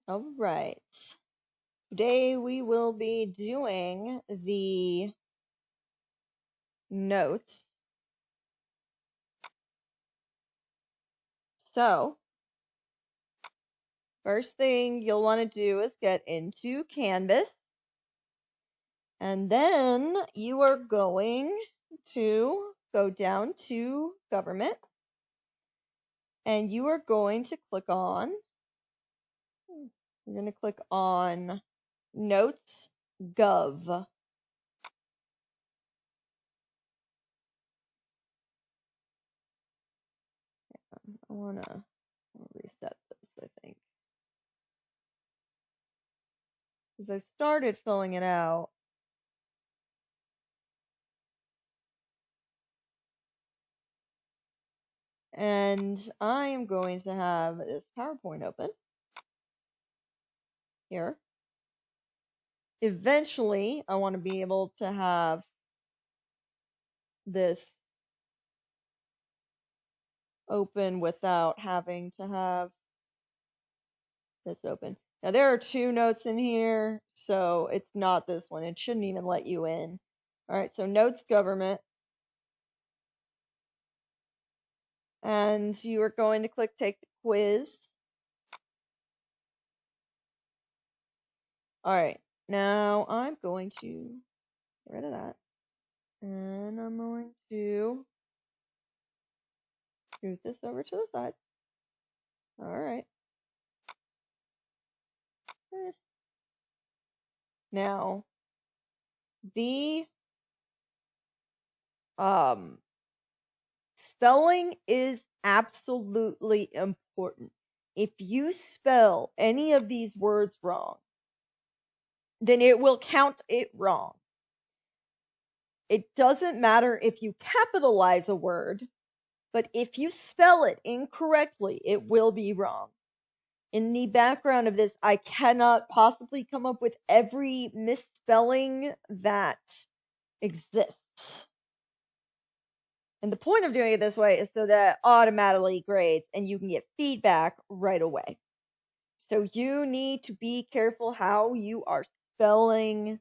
All right. Today we will be doing the notes. So, first thing you'll want to do is get into Canvas. And then you are going to go down to Government. And you are going to click on, you're going to click on Notes Gov. I want to reset this, I think. Because I started filling it out. And I am going to have this PowerPoint open here. Eventually, I want to be able to have this open without having to have this open. Now, there are two notes in here, so it's not this one. It shouldn't even let you in. All right, so Notes Government. And you are going to click Take the Quiz. All right, now I'm going to get rid of that. And I'm going to scoot this over to the side. All right. Now, the spelling is absolutely important. If you spell any of these words wrong, then it will count it wrong. It doesn't matter if you capitalize a word, but if you spell it incorrectly, it will be wrong. In the background of this, I cannot possibly come up with every misspelling that exists. And the point of doing it this way is so that it automatically grades and you can get feedback right away. So you need to be careful how you are spelling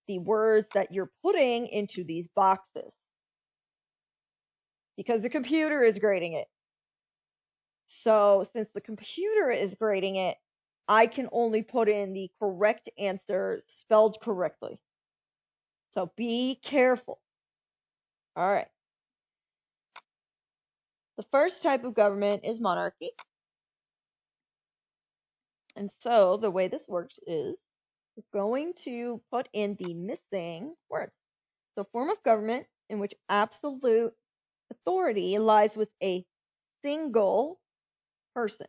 the words that you're putting into these boxes, because the computer is grading it. So since the computer is grading it, I can only put in the correct answer spelled correctly. So be careful. All right. The first type of government is monarchy. And so the way this works is we're going to put in the missing words. So form of government in which absolute authority lies with a single person.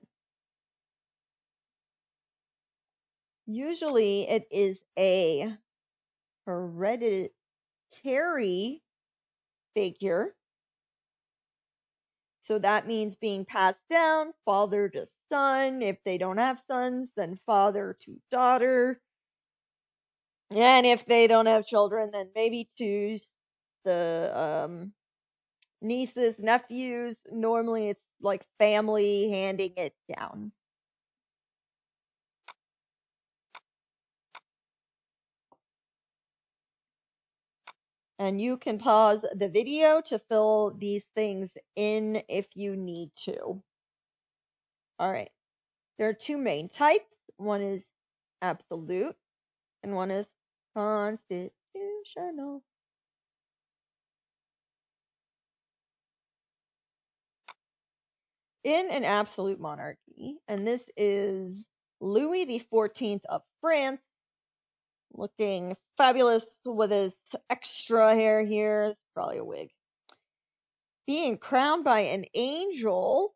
Usually it is a hereditary figure. So that means being passed down, father to son. If they don't have sons, then father to daughter. And if they don't have children, then maybe to the nieces, nephews. Normally it's like family handing it down. And you can pause the video to fill these things in if you need to. All right. There are two main types. One is absolute and one is constitutional. In an absolute monarchy, and this is Louis XIV of France, looking fabulous with his extra hair here. It's probably a wig. Being crowned by an angel,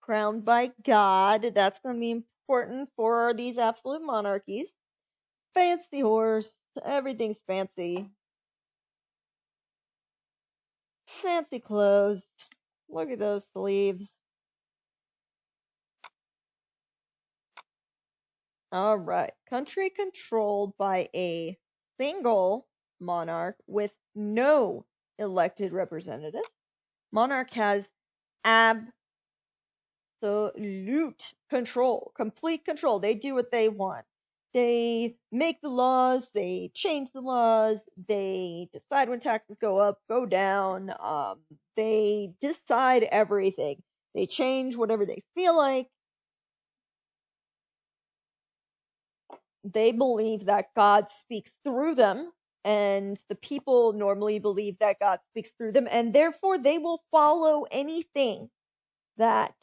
crowned by God. That's going to be important for these absolute monarchies. Fancy horse. Everything's fancy. Fancy clothes. Look at those sleeves. All right. Country controlled by a single monarch with no elected representative. Monarch has absolute absolute control, complete control. They do what they want. They make the laws, they change the laws, they decide when taxes go up, go down, they decide everything. They change whatever they feel like. They believe that God speaks through them, and the people normally believe that God speaks through them, and therefore they will follow anything that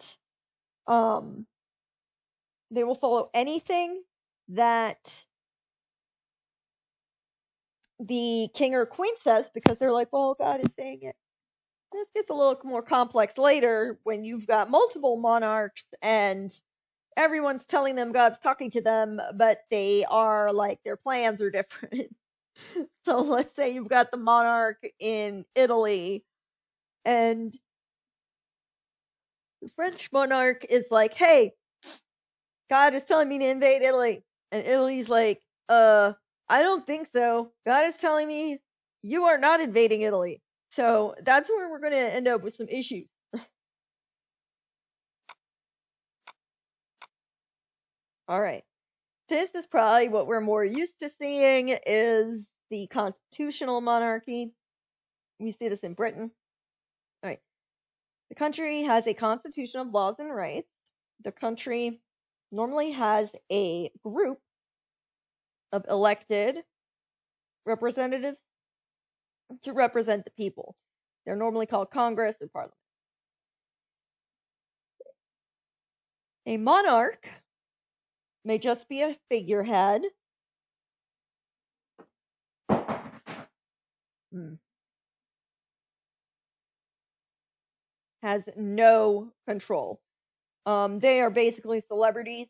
um they will follow anything that the king or queen says, because they're like, well, God is saying it. This gets a little more complex later when you've got multiple monarchs and everyone's telling them God's talking to them, but they are like, their plans are different. So let's say you've got the monarch in Italy, and the French monarch is like, hey, God is telling me to invade Italy. And Italy's like, I don't think so. God is telling me you are not invading Italy. So that's where we're going to end up with some issues. All right. This is probably what we're more used to seeing is the constitutional monarchy. We see this in Britain. All right. The country has a constitution of laws and rights. The country normally has a group of elected representatives to represent the people. They're normally called Congress or Parliament. A monarch may just be a figurehead. Has no control. They are basically celebrities.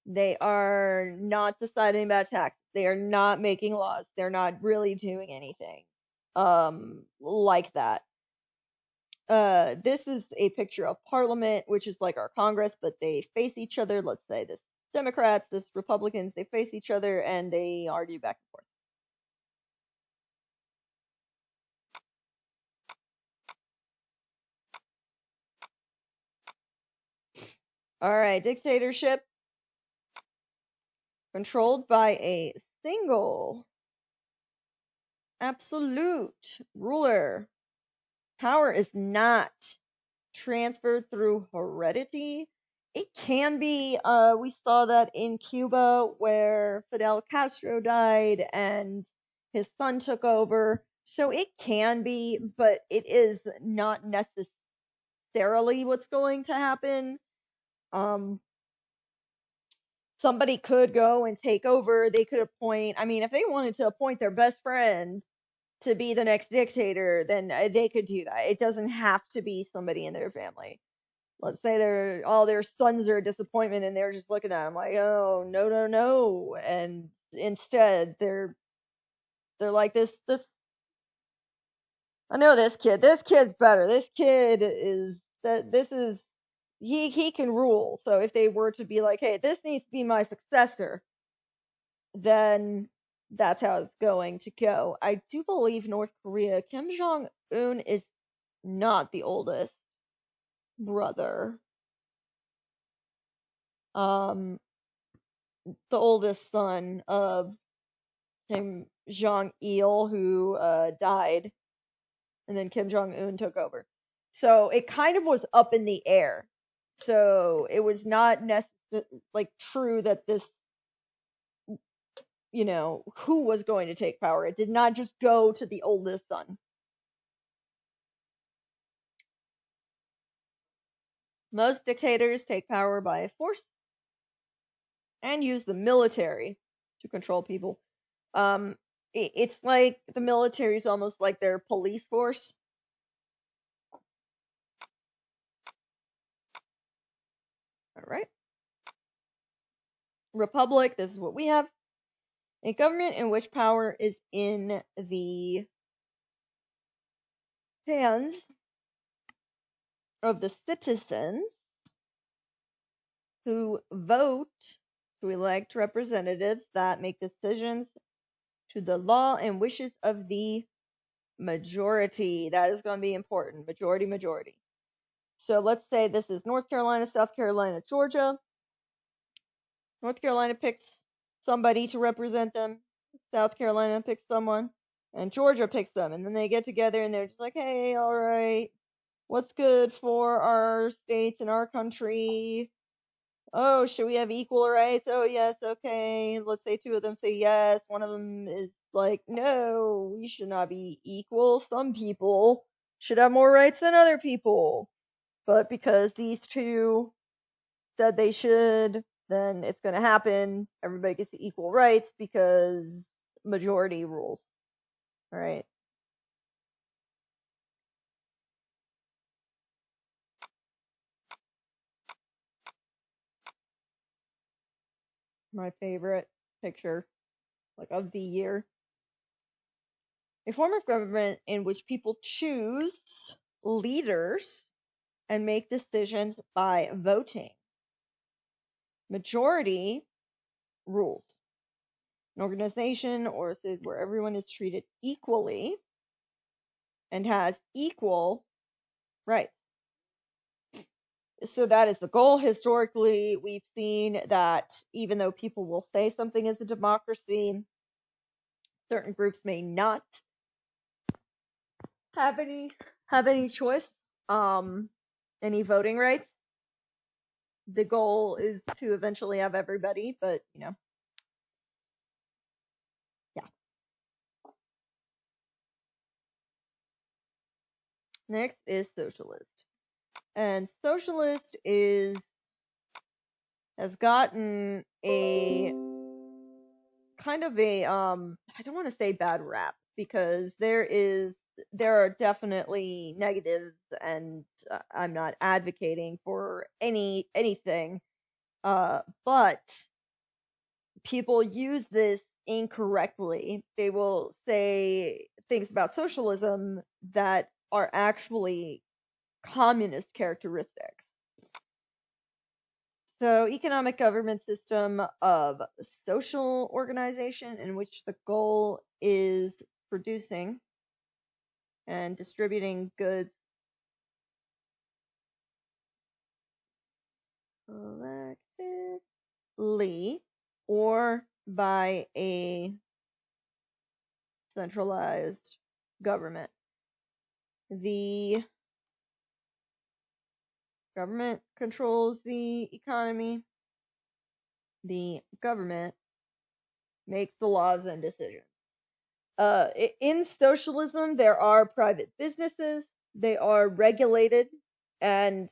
They are not deciding about taxes. They are not making laws. They're not really doing anything like that. This is a picture of Parliament, which is like our Congress, but they face each other. Let's say this Democrats, this Republicans, they face each other and they argue back and forth. All right, dictatorship controlled by a single absolute ruler. Power is not transferred through heredity. It can be, we saw that in Cuba where Fidel Castro died and his son took over. So it can be, but it is not necessarily what's going to happen. Somebody could go and take over. They could appoint, I mean, if they wanted to appoint their best friend to be the next dictator, then they could do that. It doesn't have to be somebody in their family. Let's say all their sons are a disappointment and they're just looking at them like, oh, no, no, no. And instead they're like, this, I know this kid's better. This kid is, he can rule. So if they were to be like, hey, this needs to be my successor, then that's how it's going to go. I do believe North Korea, Kim Jong-un is not the oldest brother. The oldest son of Kim Jong-il, who died, and then Kim Jong-un took over. So it kind of was up in the air. So it was not like true that this, who was going to take power. It did not just go to the oldest son. Most dictators take power by force and use the military to control people. It's like the military is almost like their police force. All right. Republic, this is what we have. A government in which power is in the hands of the citizens who vote to elect representatives that make decisions to the law and wishes of the majority. That is going to be important. Majority. So let's say this is North Carolina, South Carolina, Georgia. North Carolina picks somebody to represent them. South Carolina picks someone. And Georgia picks them. And then they get together and they're just like, hey, all right, what's good for our states and our country? Oh, should we have equal rights? Oh, yes, okay. Let's say two of them say yes. One of them is like, no, we should not be equal. Some people should have more rights than other people. But because these two said they should, then it's going to happen. Everybody gets equal rights because majority rules. All right. My favorite picture, like, of the year. A form of government in which people choose leaders and make decisions by voting. Majority rules. An organization or a city where everyone is treated equally and has equal rights. So that is the goal. Historically, we've seen that even though people will say something is a democracy, certain groups may not have any choice, any voting rights. The goal is to eventually have everybody, but yeah. Next is socialist. And socialist has gotten a kind of a I don't want to say bad rap, because there are definitely negatives, and I'm not advocating for anything, but people use this incorrectly. They will say things about socialism that are actually communist characteristics. So, economic government system of social organization in which the goal is producing and distributing goods collectively or by a centralized government. The government controls the economy. The government makes the laws and decisions. In socialism, there are private businesses. They are regulated, and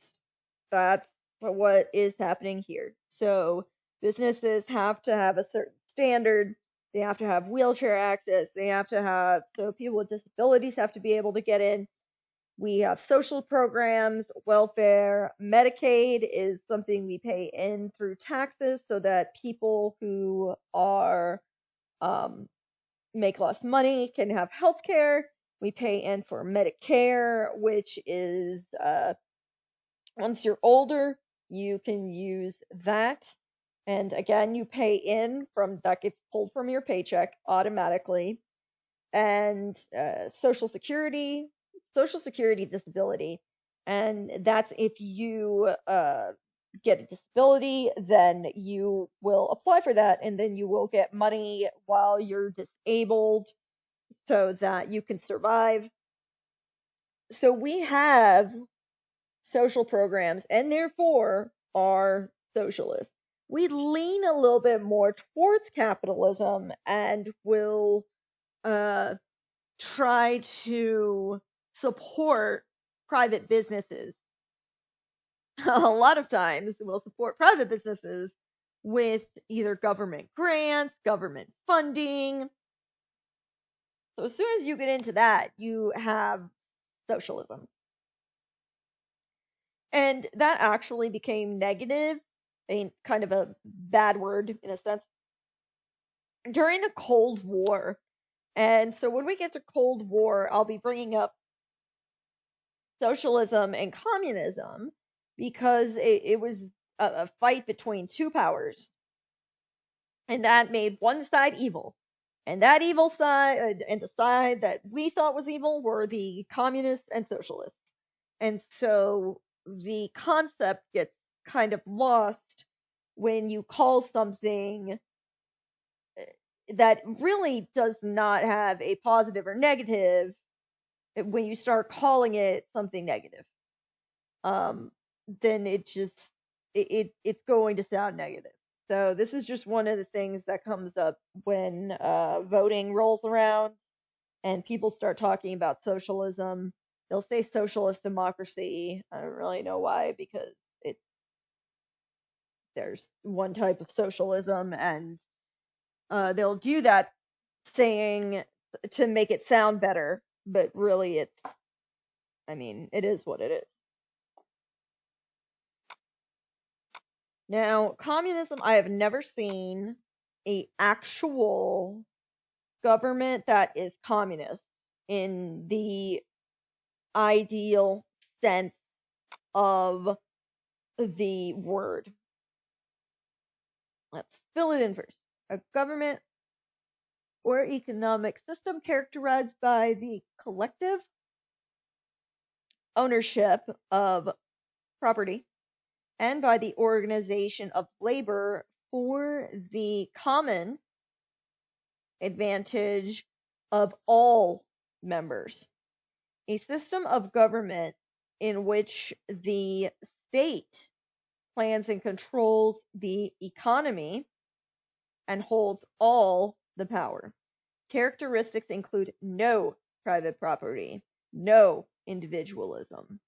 that's what is happening here. So businesses have to have a certain standard. They have to have wheelchair access. They have to have, so people with disabilities have to be able to get in. We have social programs, welfare. Medicaid is something we pay in through taxes so that people who are make less money can have health care. We pay in for Medicare, which is once you're older, you can use that. And again, you pay in from that, gets pulled from your paycheck automatically. And Social Security disability. And that's if you get a disability, then you will apply for that, and then you will get money while you're disabled so that you can survive. So we have social programs, and therefore are socialist. We lean a little bit more towards capitalism and will try to support private businesses. A lot of times we'll support private businesses with either government grants, government funding. So as soon as you get into that, you have socialism. And that actually became negative, kind of a bad word in a sense, during the Cold War. And so when we get to Cold War, I'll be bringing up socialism and communism because it was a fight between two powers. And that made one side evil. And that evil side, and the side that we thought was evil, were the communists and socialists. And so the concept gets kind of lost when you call something that really does not have a positive or negative, when you start calling it something negative, um, then it's going to sound negative. So this is just one of the things that comes up when voting rolls around and people start talking about socialism. They'll say socialist democracy. I don't really know why, because it's there's one type of socialism, and they'll do that saying to make it sound better, but really it is what it is. Now, communism, I have never seen a actual government that is communist in the ideal sense of the word. Let's fill it in first. A government or economic system characterized by the collective ownership of property and by the organization of labor for the common advantage of all members. A system of government in which the state plans and controls the economy and holds all the power. Characteristics include no private property, no individualism,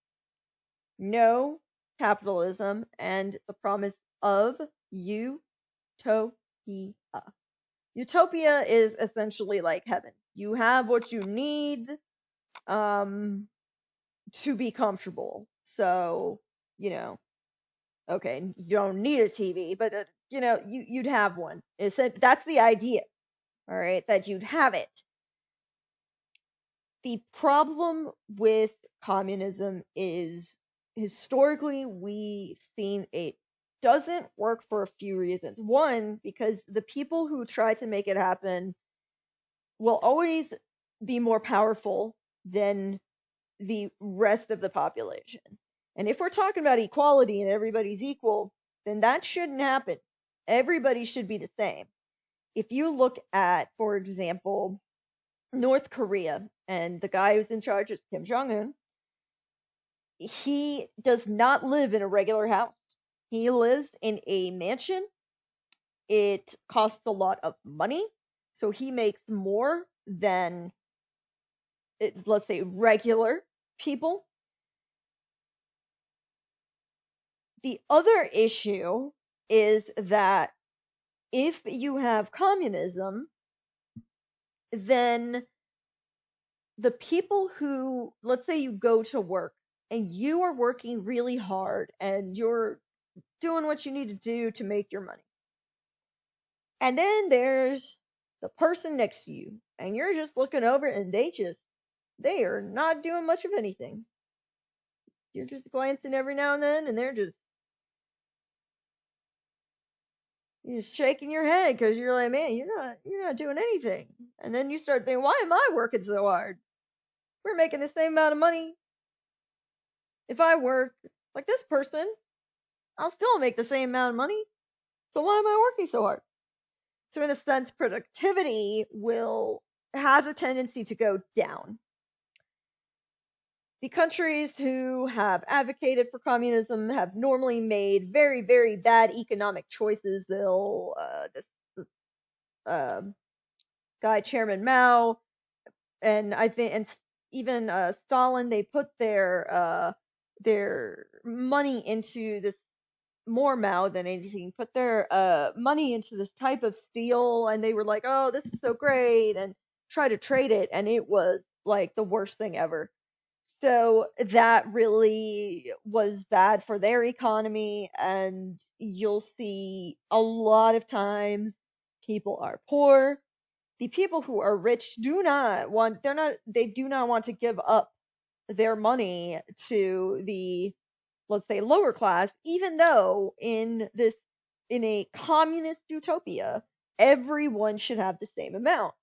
no capitalism, and the promise of utopia. Utopia is essentially like heaven. You have what you need to be comfortable. So, okay, you don't need a TV, but you'd have one. That's the idea, all right, that you'd have it. The problem with communism is historically we've seen it doesn't work for a few reasons. One, because the people who try to make it happen will always be more powerful than the rest of the population. And if we're talking about equality and everybody's equal, then that shouldn't happen. Everybody should be the same. If you look at, for example, North Korea, and the guy who's in charge is Kim Jong-un, he does not live in a regular house. He lives in a mansion. It costs a lot of money, so he makes more than, let's say, regular people. The other issue is that if you have communism, then the people who, let's say you go to work and you are working really hard and you're doing what you need to do to make your money. And then there's the person next to you and you're just looking over and they are not doing much of anything. You're just glancing every now and then and you're just shaking your head because you're like, man, you're not doing anything. And then you start thinking, why am I working so hard? We're making the same amount of money. If I work like this person, I'll still make the same amount of money. So why am I working so hard? So in a sense, productivity has a tendency to go down. The countries who have advocated for communism have normally made very, very bad economic choices. This guy, Chairman Mao, and I think, and even Stalin, they put their money into this, more Mao than anything, put their money into this type of steel, and they were like, oh, this is so great, and try to trade it, and it was like the worst thing ever. So that really was bad for their economy, and you'll see a lot of times people are poor. The people who are rich they do not want to give up their money to the, let's say, lower class, even though in a communist utopia, everyone should have the same amount.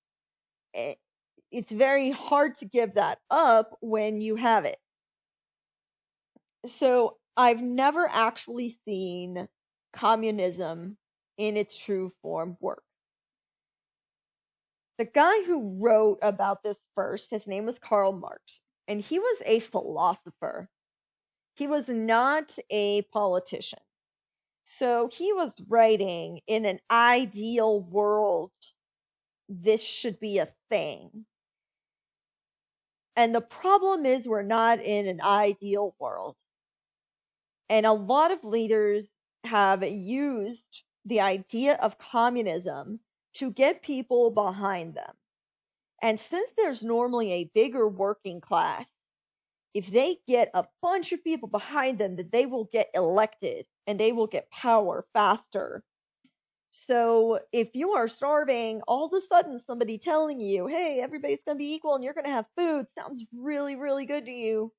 It's very hard to give that up when you have it. So I've never actually seen communism in its true form work. The guy who wrote about this first, his name was Karl Marx, and he was a philosopher. He was not a politician. So he was writing, in an ideal world, this should be a thing. And the problem is, we're not in an ideal world. And a lot of leaders have used the idea of communism to get people behind them. And since there's normally a bigger working class, if they get a bunch of people behind them, then they will get elected and they will get power faster. So if you are starving, all of a sudden somebody telling you, hey, everybody's going to be equal and you're going to have food sounds really, really good to you.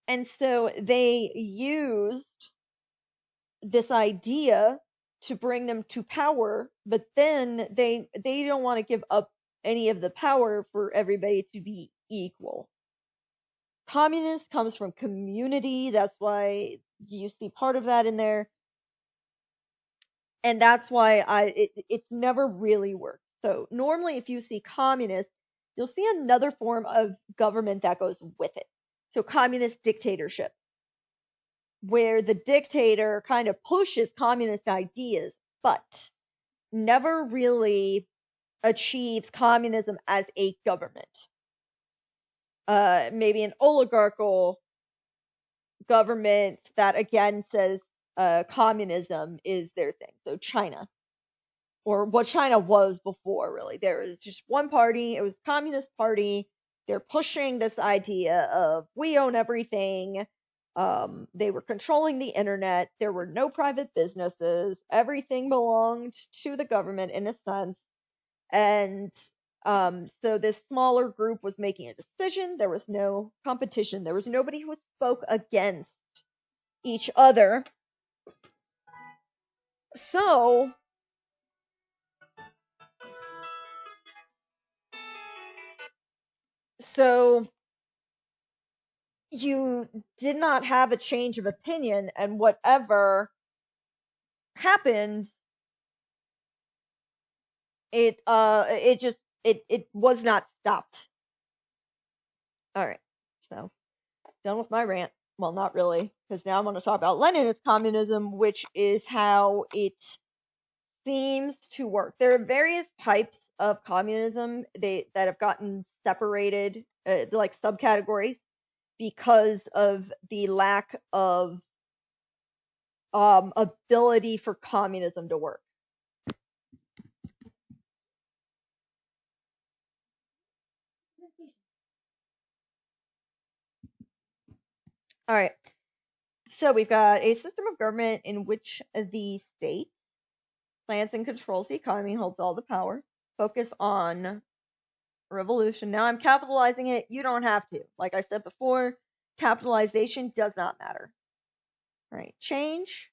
And so they used this idea to bring them to power, but then they don't want to give up any of the power for everybody to be equal. Communist comes from community, that's why you see part of that in there. And that's why it's never really worked. So normally if you see communist, you'll see another form of government that goes with it. So communist dictatorship, where the dictator kind of pushes communist ideas, but never really achieves communism as a government. Maybe an oligarchical government that again says communism is their thing. So China, or what China was before, really. There was just one party, it was the Communist Party. They're pushing this idea of we own everything. They were controlling the internet. There were no private businesses. Everything belonged to the government in a sense. And so this smaller group was making a decision. There was no competition. There was nobody who spoke against each other. So you did not have a change of opinion, and whatever happened, it was not stopped. All right, so done with my rant. Well, not really, because now I'm going to talk about Leninist communism, which is how it seems to work. There are various types of communism that have gotten separated, like subcategories, because of the lack of ability for communism to work. All right. So we've got a system of government in which the state plans and controls the economy, holds all the power. Focus on revolution. Now I'm capitalizing it. You don't have to. Like I said before, capitalization does not matter. All right. Change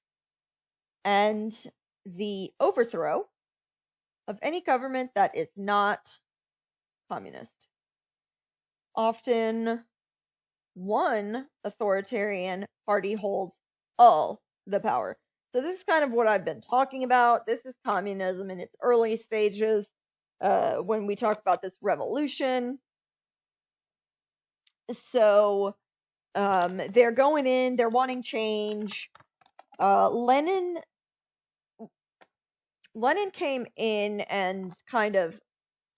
and the overthrow of any government that is not communist. Often one authoritarian party holds all the power. So this is kind of what I've been talking about. This is communism in its early stages. When we talk about this revolution. So they're going in, they're wanting change. Lenin came in and kind of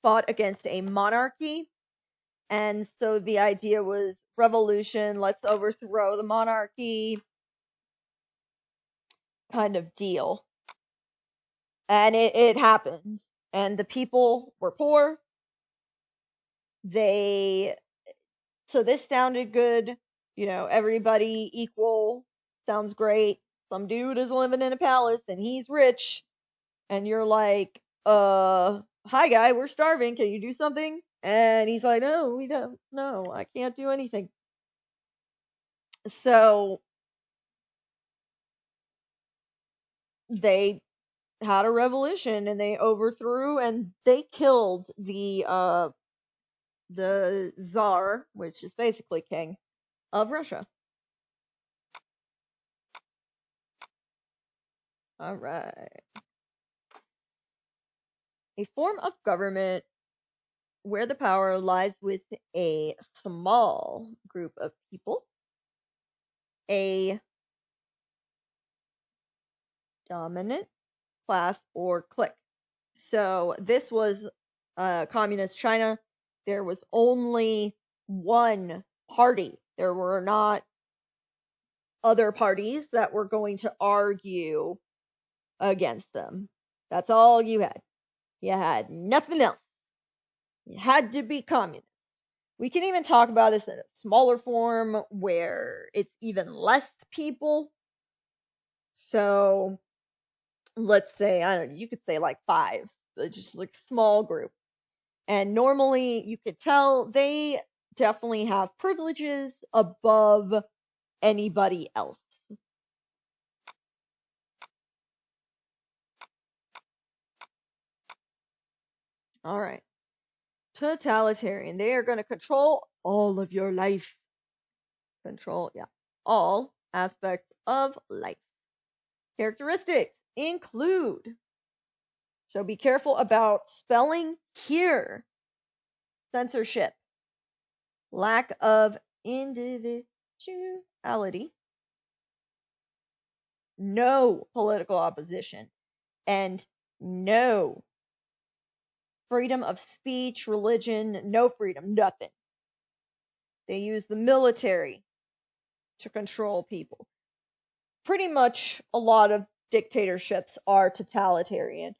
fought against a monarchy. And so the idea was revolution, let's overthrow the monarchy kind of deal. And it happened. And the people were poor. So this sounded good. You know, everybody equal. Sounds great. Some dude is living in a palace and he's rich. And you're like, hi guy, we're starving. Can you do something? And he's like, no, we don't. No, I can't do anything. So they had a revolution and they overthrew and they killed the Tsar, which is basically king of Russia. All right. A form of government where the power lies with a small group of people, a dominant class or clique. So this was communist China. There was only one party. There were not other parties that were going to argue against them. That's all you had. You had nothing else. You had to be communist. We can even talk about this in a smaller form where it's even less people. So let's say, I don't know, you could say like 5, just like small group. And normally you could tell they definitely have privileges above anybody else. All right. Totalitarian. They are going to control all of your life. Control, yeah. All aspects of life. Characteristics include. So be careful about spelling here. Censorship. Lack of individuality. No political opposition. And no freedom of speech, religion, no freedom, nothing. They use the military to control people. Pretty much a lot of dictatorships are totalitarian.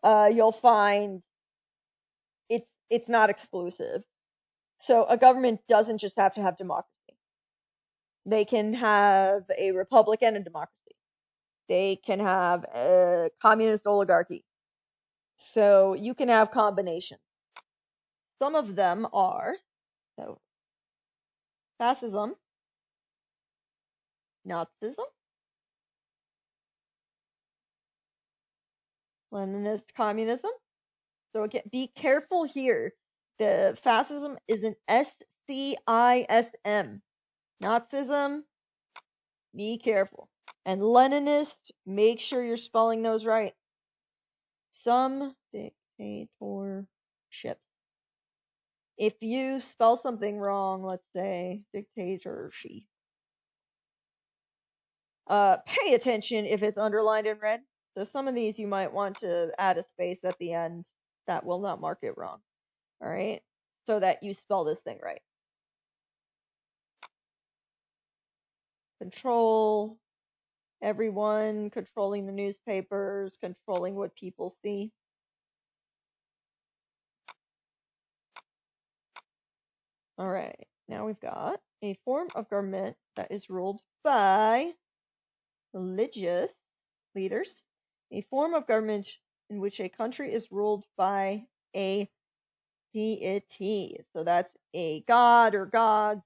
You'll find it's not exclusive. So a government doesn't just have to have democracy. They can have a republic and a democracy. They can have a communist oligarchy. So you can have combinations. Some of them are so fascism, Nazism, Leninist communism. So again, be careful here. The fascism is an SCISM. Nazism, be careful. And Leninist, make sure you're spelling those right. Some dictatorships. If you spell something wrong, let's say dictatorship, pay attention if it's underlined in red. So some of these you might want to add a space at the end that will not mark it wrong. All right, so that you spell this thing right. Control everyone, controlling the newspapers, controlling what people see. All right, now we've got a form of government that is ruled by religious leaders, a form of government in which a country is ruled by a deity. So that's a god or gods.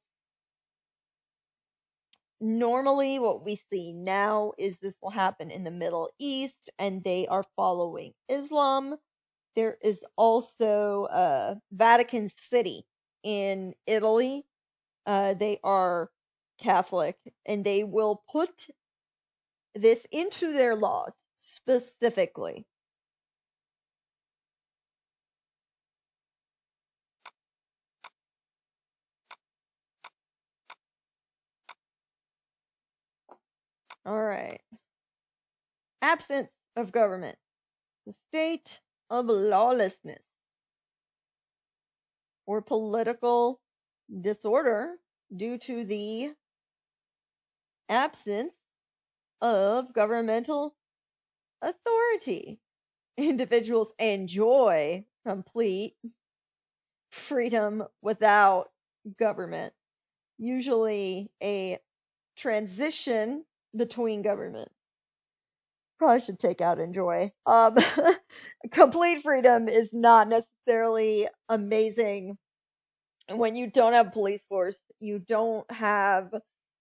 Normally, what we see now is this will happen in the Middle East, and they are following Islam. There is also Vatican City in Italy. They are Catholic, and they will put this into their laws specifically. All right. Absence of government. The state of lawlessness or political disorder due to the absence of governmental authority. Individuals enjoy complete freedom without government. Usually a transition between governments. Probably should take out enjoy. Complete freedom is not necessarily amazing when you don't have a police force, you don't have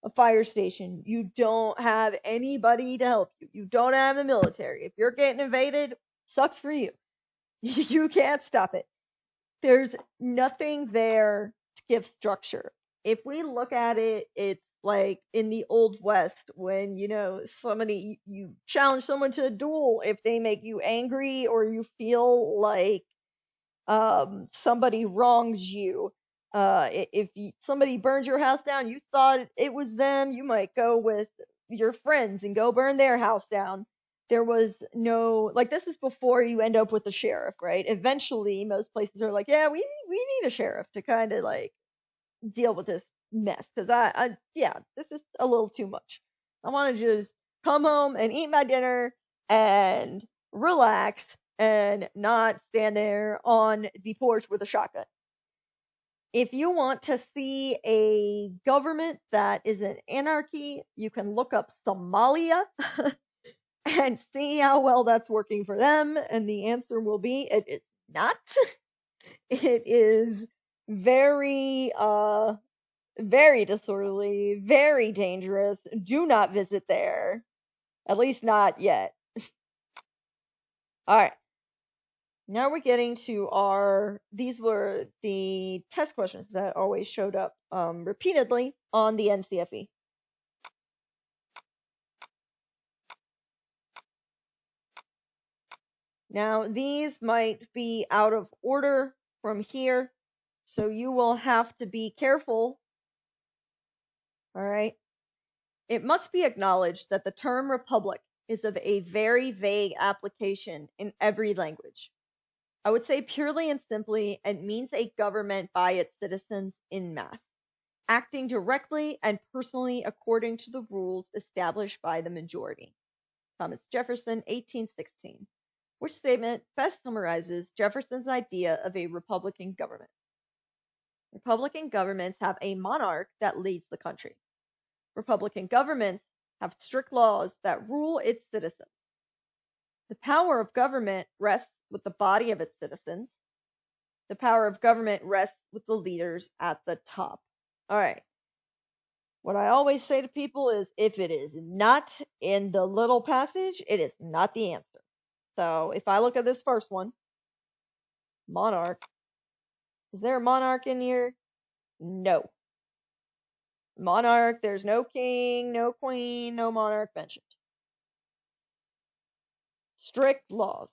a fire station, you don't have anybody to help you, you don't have the military. If you're getting invaded, sucks for you. You can't stop it. There's nothing there to give structure. If we look at it, it's like in the Old West when, somebody, you challenge someone to a duel if they make you angry or you feel like somebody wrongs you. If somebody burns your house down, you thought it was them, you might go with your friends and go burn their house down. There was no, like, this is before you end up with the sheriff, right? Eventually, most places are like, yeah, we need a sheriff to kind of like deal with this mess because yeah, this is a little too much. I want to just come home and eat my dinner and relax and not stand there on the porch with a shotgun. If you want to see a government that is an anarchy, you can look up Somalia and see how well that's working for them. And the answer will be it is not. It is very very disorderly, very dangerous. Do not visit there. At least not yet. All right. Now we're getting to these were the test questions that always showed up repeatedly on the NCFE. Now, these might be out of order from here, so you will have to be careful. All right. It must be acknowledged that the term republic is of a very vague application in every language. I would say purely and simply, it means a government by its citizens in mass, acting directly and personally according to the rules established by the majority. Thomas Jefferson, 1816. Which statement best summarizes Jefferson's idea of a republican government? Republican governments have a monarch that leads the country. Republican governments have strict laws that rule its citizens. The power of government rests with the body of its citizens. The power of government rests with the leaders at the top. All right. What I always say to people is if it is not in the little passage, it is not the answer. So if I look at this first one, monarch, is there a monarch in here? No. Monarch, there's no king, no queen, no monarch mentioned. Strict laws.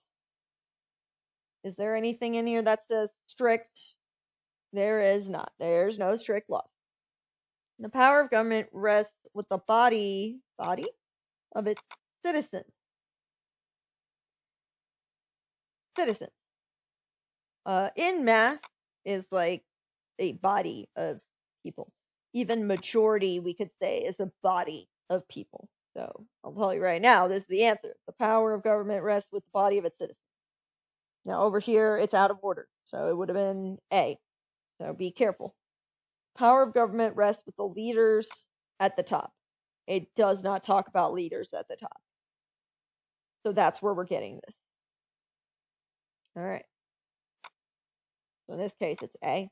Is there anything in here that says strict? There is not. There's no strict laws. The power of government rests with the body of its citizens. Citizens. In mass is like a body of people. Even majority, we could say, is a body of people. So I'll tell you right now, this is the answer. The power of government rests with the body of its citizens. Now over here, it's out of order. So it would have been A. So be careful. Power of government rests with the leaders at the top. It does not talk about leaders at the top. So that's where we're getting this. All right. So in this case, it's A.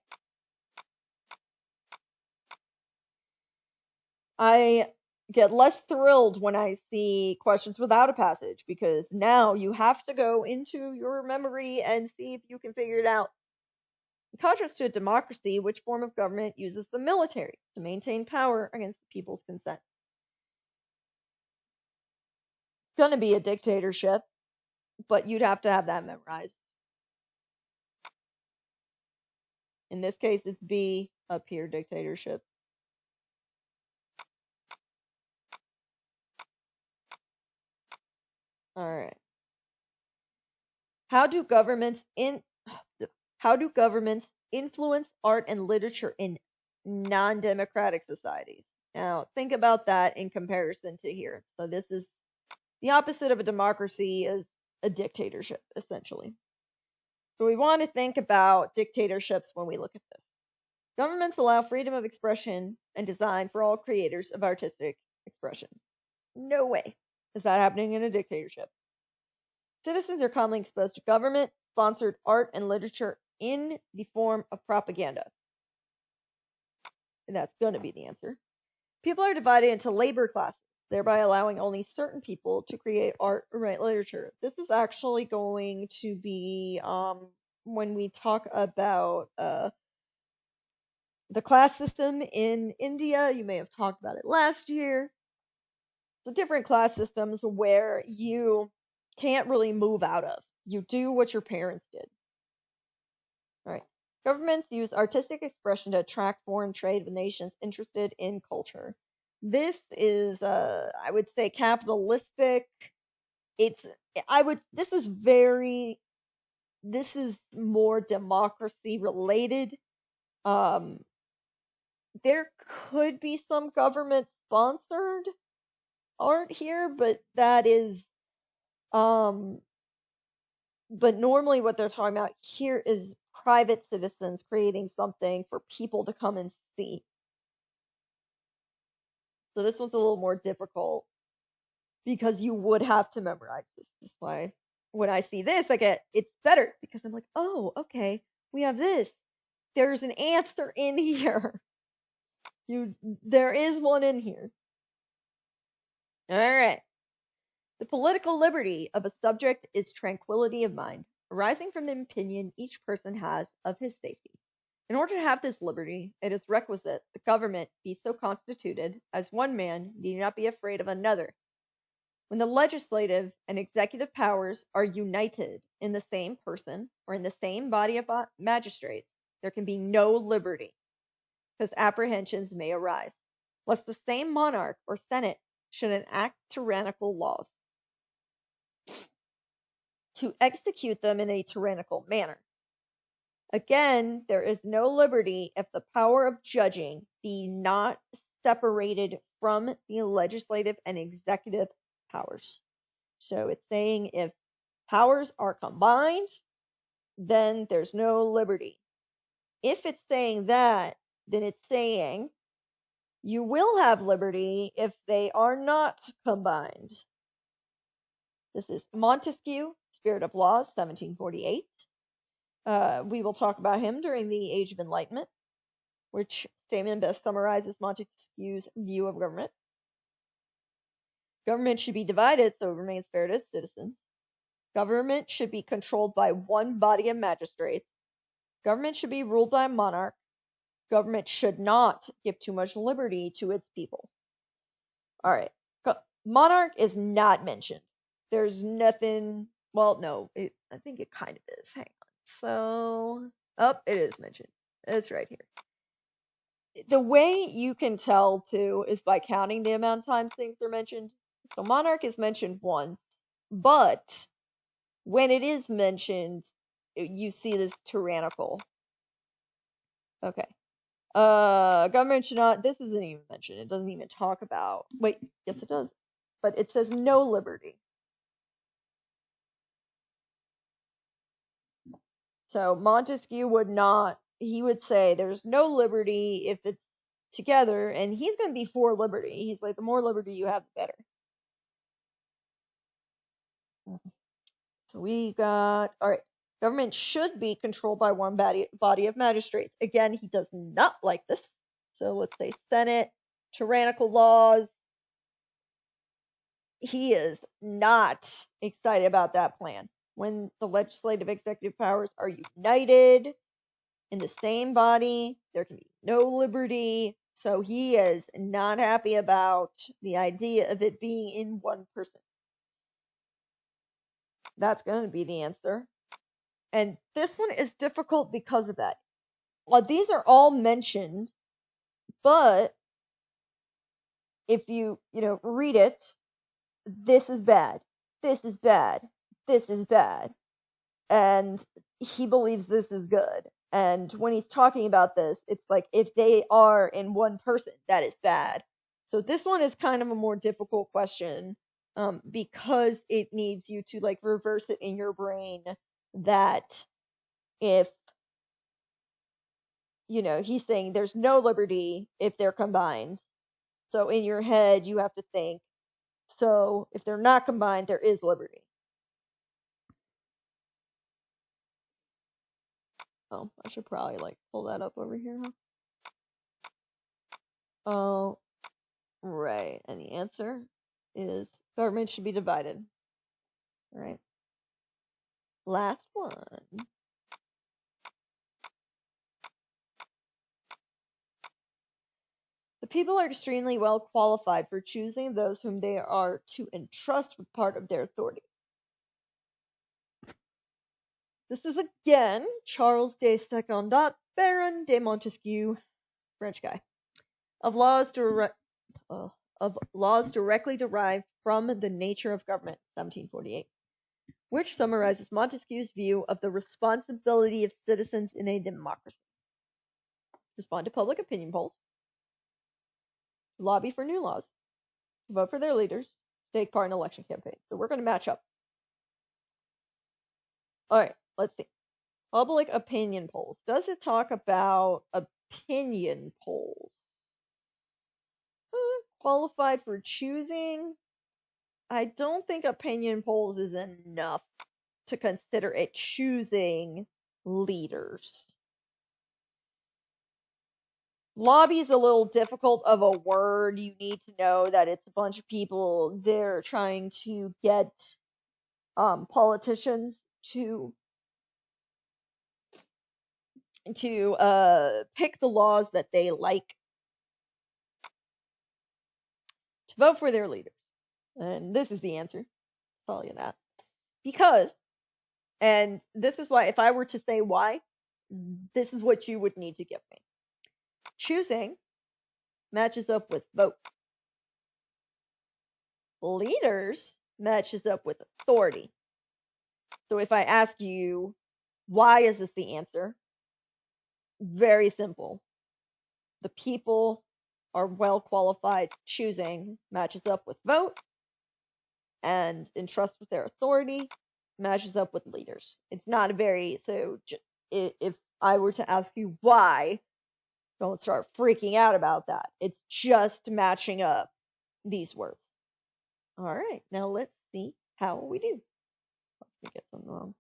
I get less thrilled when I see questions without a passage because now you have to go into your memory and see if you can figure it out. In contrast to a democracy, which form of government uses the military to maintain power against the people's consent? It's going to be a dictatorship, but you'd have to have that memorized. In this case, it's B, a peer dictatorship. All right. How do governments influence art and literature in non-democratic societies? Now, think about that in comparison to here. So this is the opposite of a democracy is a dictatorship, essentially. So we want to think about dictatorships when we look at this. Governments allow freedom of expression and design for all creators of artistic expression. No way is that happening in a dictatorship. Citizens are commonly exposed to government-sponsored art and literature in the form of propaganda. And that's going to be the answer. People are divided into labor classes, thereby allowing only certain people to create art or write literature. This is actually going to be when we talk about The class system in India, you may have talked about it last year. So different class systems where you can't really move out of. You do what your parents did. All right. Governments use artistic expression to attract foreign trade with nations interested in culture. This is, I would say, capitalistic. It's, this is more democracy related. There could be some government sponsored art here, but that is, but normally what they're talking about here is private citizens creating something for people to come and see. So this one's a little more difficult because you would have to memorize this. That's why when I see this, it's better because I'm like, oh, okay, we have this. There's an answer in here. There is one in here. All right. The political liberty of a subject is tranquility of mind, arising from the opinion each person has of his safety. In order to have this liberty, it is requisite the government be so constituted as one man need not be afraid of another. When the legislative and executive powers are united in the same person or in the same body of magistrates, there can be no liberty, because apprehensions may arise, lest the same monarch or senate should enact tyrannical laws, to execute them in a tyrannical manner. Again, there is no liberty if the power of judging be not separated from the legislative and executive powers. So it's saying if powers are combined, then there's no liberty. If it's saying that, then it's saying you will have liberty if they are not combined. This is Montesquieu, Spirit of Laws, 1748. We will talk about him during the Age of Enlightenment, which statement best summarizes Montesquieu's view of government. Government should be divided so it remains fair to its citizens. Government should be controlled by one body of magistrates. Government should be ruled by a monarch. Government should not give too much liberty to its people. All right. Monarch is not mentioned. There's nothing. Well, no, I think it kind of is. Hang on. So, it is mentioned. It's right here. The way you can tell too is by counting the amount of times things are mentioned. So, monarch is mentioned once, but when it is mentioned, you see this tyrannical. Okay. Government should not. This isn't even mentioned. It doesn't even talk about. Wait, yes, it does. But it says no liberty. So Montesquieu would not. He would say there's no liberty if it's together, and he's going to be for liberty. He's like, the more liberty you have, the better. So we got. All right. Government should be controlled by one body of magistrates. Again, he does not like this. So let's say Senate, tyrannical laws. He is not excited about that plan. When the legislative executive powers are united in the same body, there can be no liberty. So he is not happy about the idea of it being in one person. That's going to be the answer. And this one is difficult because of that. Well, these are all mentioned, but if you read it, this is bad, this is bad, this is bad, and he believes this is good. And when he's talking about this, it's like if they are in one person, that is bad. So this one is kind of a more difficult question, because it needs you to like reverse it in your brain that if he's saying there's no liberty if they're combined. So in your head, you have to think, so if they're not combined, there is liberty. Oh, I should probably like pull that up over here, huh? Oh, right. And the answer is government should be divided. All right. Last one. people are extremely well qualified for choosing those whom they are to entrust with part of their authority. This is again Charles de Secondat, Baron de Montesquieu, French guy, of laws directly derived from the nature of government, 1748, which summarizes Montesquieu's view of the responsibility of citizens in a democracy. Respond to public opinion polls, lobby for new laws, vote for their leaders, take part in election campaigns. So we're going to match up. All right, let's see. Public opinion polls. Does it talk about opinion polls? Qualified for choosing? I don't think opinion polls is enough to consider it choosing leaders. Lobby is a little difficult of a word. You need to know that it's a bunch of people, they're trying to get politicians to pick the laws that they like, to vote for their leaders. And this is the answer. I'll tell you that. Because, and this is why, if I were to say why, this is what you would need to give me. Choosing matches up with vote. Leaders matches up with authority. So if I ask you, why is this the answer? Very simple. The people are well qualified. Choosing matches up with vote, and entrust with their authority matches up with leaders. It's not a very, so if I were to ask you why, don't start freaking out about that. It's just matching up these words. All right, now let's see how we do. Let me get something wrong.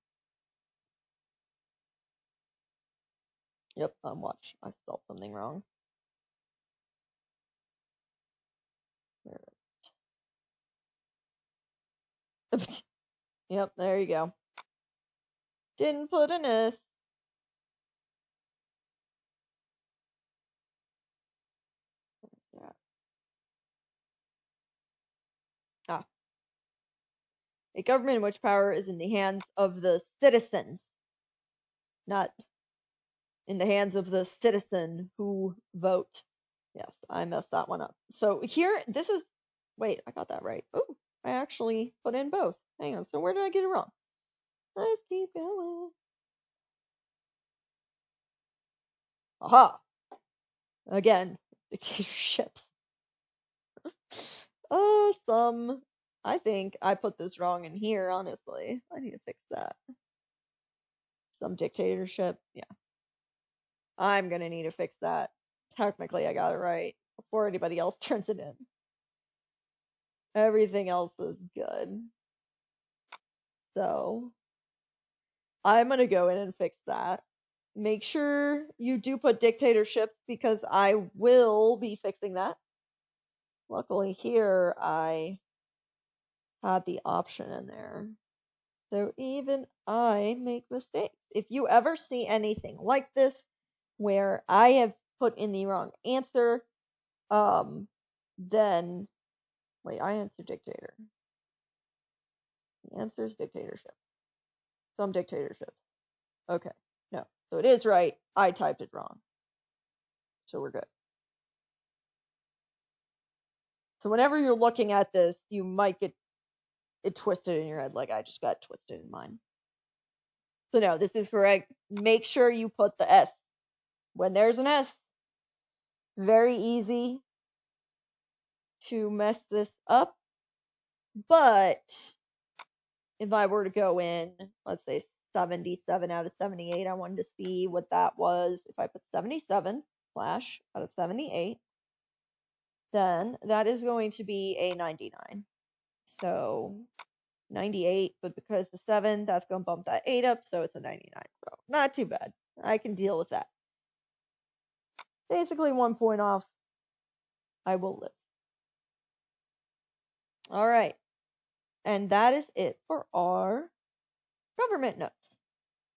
Yep, watch. I spelled something wrong. Yep, there you go. Didn't put an S. Ah. A government in which power is in the hands of the citizens, not in the hands of the citizen who vote. Yes, I messed that one up. So here, this is, wait, I got that right. Oh, I actually put in both. Hang on, so where did I get it wrong? Let's keep going. Aha! Again, dictatorships. I think I put this wrong in here, honestly. I need to fix that. Some dictatorship, yeah. I'm gonna need to fix that. Technically, I got it right before anybody else turns it in. Everything else is good. So, I'm gonna go in and fix that. Make sure you do put dictatorships because I will be fixing that. Luckily here, I had the option in there. So even I make mistakes. If you ever see anything like this, where I have put in the wrong answer, then, wait, I answered dictator. The answer is dictatorship. Some dictatorships. Okay, no. So it is right. I typed it wrong. So we're good. So whenever you're looking at this, you might get it twisted in your head like I just got twisted in mine. So no, this is correct. Make sure you put the S. When there's an S, very easy to mess this up. But if I were to go in, let's say 77 out of 78, I wanted to see what that was. If I put 77 slash out of 78, then that is going to be a 99. So 98, but because the 7, that's going to bump that 8 up, so it's a 99. So not too bad. I can deal with that. Basically 1 point off. I will live. All right. And that is it for our government notes.